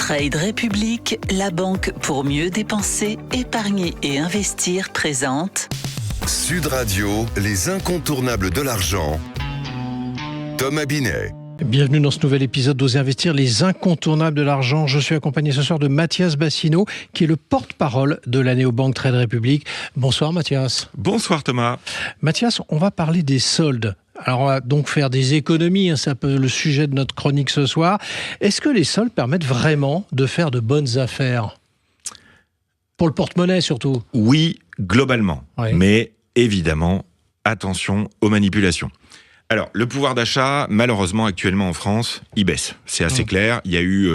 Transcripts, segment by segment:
Trade République, la banque pour mieux dépenser, épargner et investir présente Sud Radio, les incontournables de l'argent. Thomas Binet. Bienvenue dans ce nouvel épisode d'Oser Investir, les incontournables de l'argent. Je suis accompagné ce soir de Mathias Bassino, qui est le porte-parole de la néobanque Trade République. Bonsoir Mathias. Bonsoir Thomas. Mathias, on va parler des soldes. Alors on va donc faire des économies, c'est un peu le sujet de notre chronique ce soir. Est-ce que les soldes permettent vraiment de faire de bonnes affaires ? Pour le porte-monnaie surtout. Oui, globalement. Oui. Mais évidemment, attention aux manipulations. Alors, le pouvoir d'achat, malheureusement, actuellement en France, il baisse. C'est assez clair. Il y a eu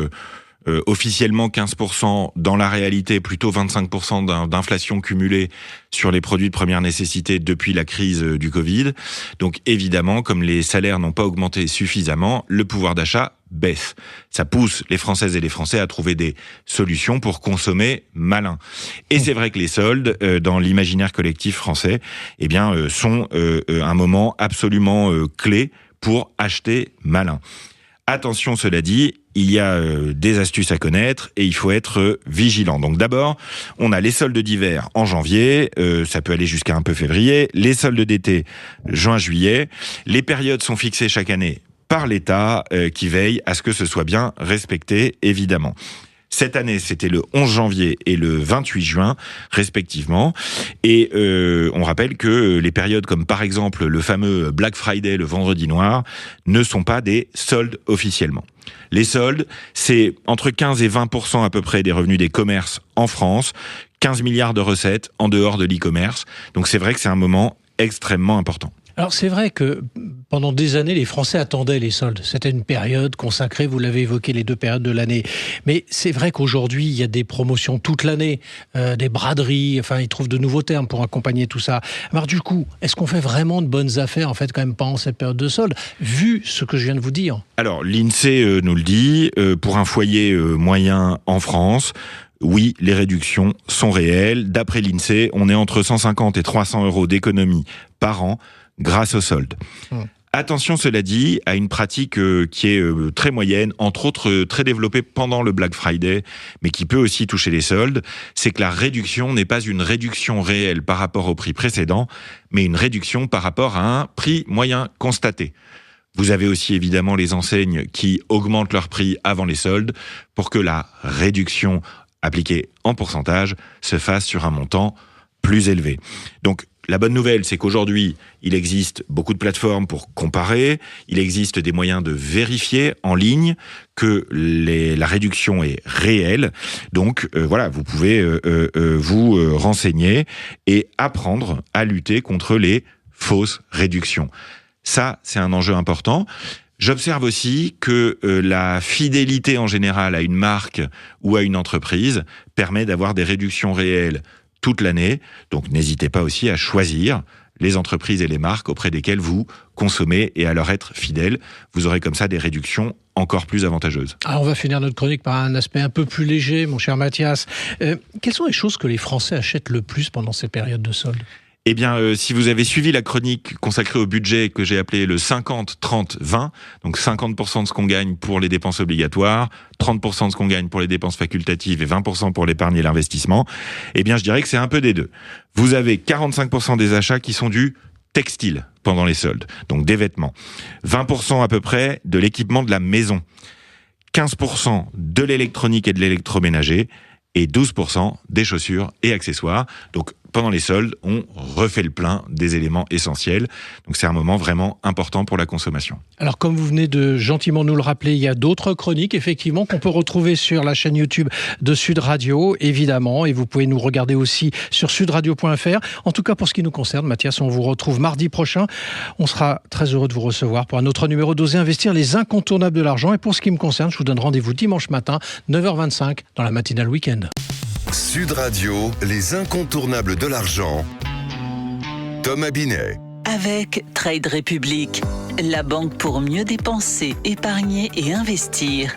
officiellement 15%, dans la réalité, plutôt 25% d'inflation cumulée sur les produits de première nécessité depuis la crise du Covid. Donc, évidemment, comme les salaires n'ont pas augmenté suffisamment, le pouvoir d'achat baisse. Ça pousse les Françaises et les Français à trouver des solutions pour consommer malin. Et c'est vrai que les soldes, dans l'imaginaire collectif français, sont un moment absolument clé pour acheter malin. Attention, cela dit, il y a des astuces à connaître et il faut être vigilant. Donc d'abord, on a les soldes d'hiver en janvier, ça peut aller jusqu'à un peu février, les soldes d'été juin-juillet. Les périodes sont fixées chaque année par l'État qui veille à ce que ce soit bien respecté, évidemment. Cette année, c'était le 11 janvier et le 28 juin, respectivement. Et on rappelle que les périodes comme par exemple le fameux Black Friday, le vendredi noir, ne sont pas des soldes officiellement. Les soldes, c'est entre 15 et 20% à peu près des revenus des commerces en France, 15 milliards de recettes en dehors de l'e-commerce. Donc c'est vrai que c'est un moment extrêmement important. Alors c'est vrai que pendant des années, les Français attendaient les soldes. C'était une période consacrée, vous l'avez évoqué, les deux périodes de l'année. Mais c'est vrai qu'aujourd'hui, il y a des promotions toute l'année, des braderies, enfin ils trouvent de nouveaux termes pour accompagner tout ça. Alors du coup, est-ce qu'on fait vraiment de bonnes affaires en fait quand même pendant cette période de soldes, vu ce que je viens de vous dire ? Alors l'INSEE nous le dit, pour un foyer moyen en France, oui, les réductions sont réelles. D'après l'INSEE, on est entre 150 et 300 euros d'économie par an grâce aux soldes. Attention, cela dit, à une pratique qui est très moyenne, entre autres très développée pendant le Black Friday, mais qui peut aussi toucher les soldes, c'est que la réduction n'est pas une réduction réelle par rapport au prix précédent, mais une réduction par rapport à un prix moyen constaté. Vous avez aussi évidemment les enseignes qui augmentent leur prix avant les soldes pour que la réduction appliquée en pourcentage se fasse sur un montant plus élevé. Donc, la bonne nouvelle, c'est qu'aujourd'hui, il existe beaucoup de plateformes pour comparer, il existe des moyens de vérifier en ligne que la réduction est réelle. Donc voilà, vous pouvez vous renseigner et apprendre à lutter contre les fausses réductions. Ça, c'est un enjeu important. J'observe aussi que la fidélité en général à une marque ou à une entreprise permet d'avoir des réductions réelles toute l'année. Donc n'hésitez pas aussi à choisir les entreprises et les marques auprès desquelles vous consommez et à leur être fidèle. Vous aurez comme ça des réductions encore plus avantageuses. Alors on va finir notre chronique par un aspect un peu plus léger, mon cher Mathias. Quelles sont les choses que les Français achètent le plus pendant ces périodes de soldes ? Eh bien, si vous avez suivi la chronique consacrée au budget que j'ai appelée le 50-30-20, donc 50% de ce qu'on gagne pour les dépenses obligatoires, 30% de ce qu'on gagne pour les dépenses facultatives et 20% pour l'épargne et l'investissement, eh bien, je dirais que c'est un peu des deux. Vous avez 45% des achats qui sont du textile pendant les soldes, donc des vêtements. 20% à peu près de l'équipement de la maison. 15% de l'électronique et de l'électroménager. Et 12% des chaussures et accessoires. Donc, pendant les soldes, on refait le plein des éléments essentiels. Donc, c'est un moment vraiment important pour la consommation. Alors, comme vous venez de gentiment nous le rappeler, il y a d'autres chroniques, effectivement, qu'on peut retrouver sur la chaîne YouTube de Sud Radio, évidemment. Et vous pouvez nous regarder aussi sur sudradio.fr. En tout cas, pour ce qui nous concerne, Mathias, on vous retrouve mardi prochain. On sera très heureux de vous recevoir pour un autre numéro d'Oser Investir, les incontournables de l'argent. Et pour ce qui me concerne, je vous donne rendez-vous dimanche matin, 9h25, dans la matinale week-end. Sud Radio, les incontournables de l'argent. Thomas Binet. Avec Trade République, la banque pour mieux dépenser, épargner et investir.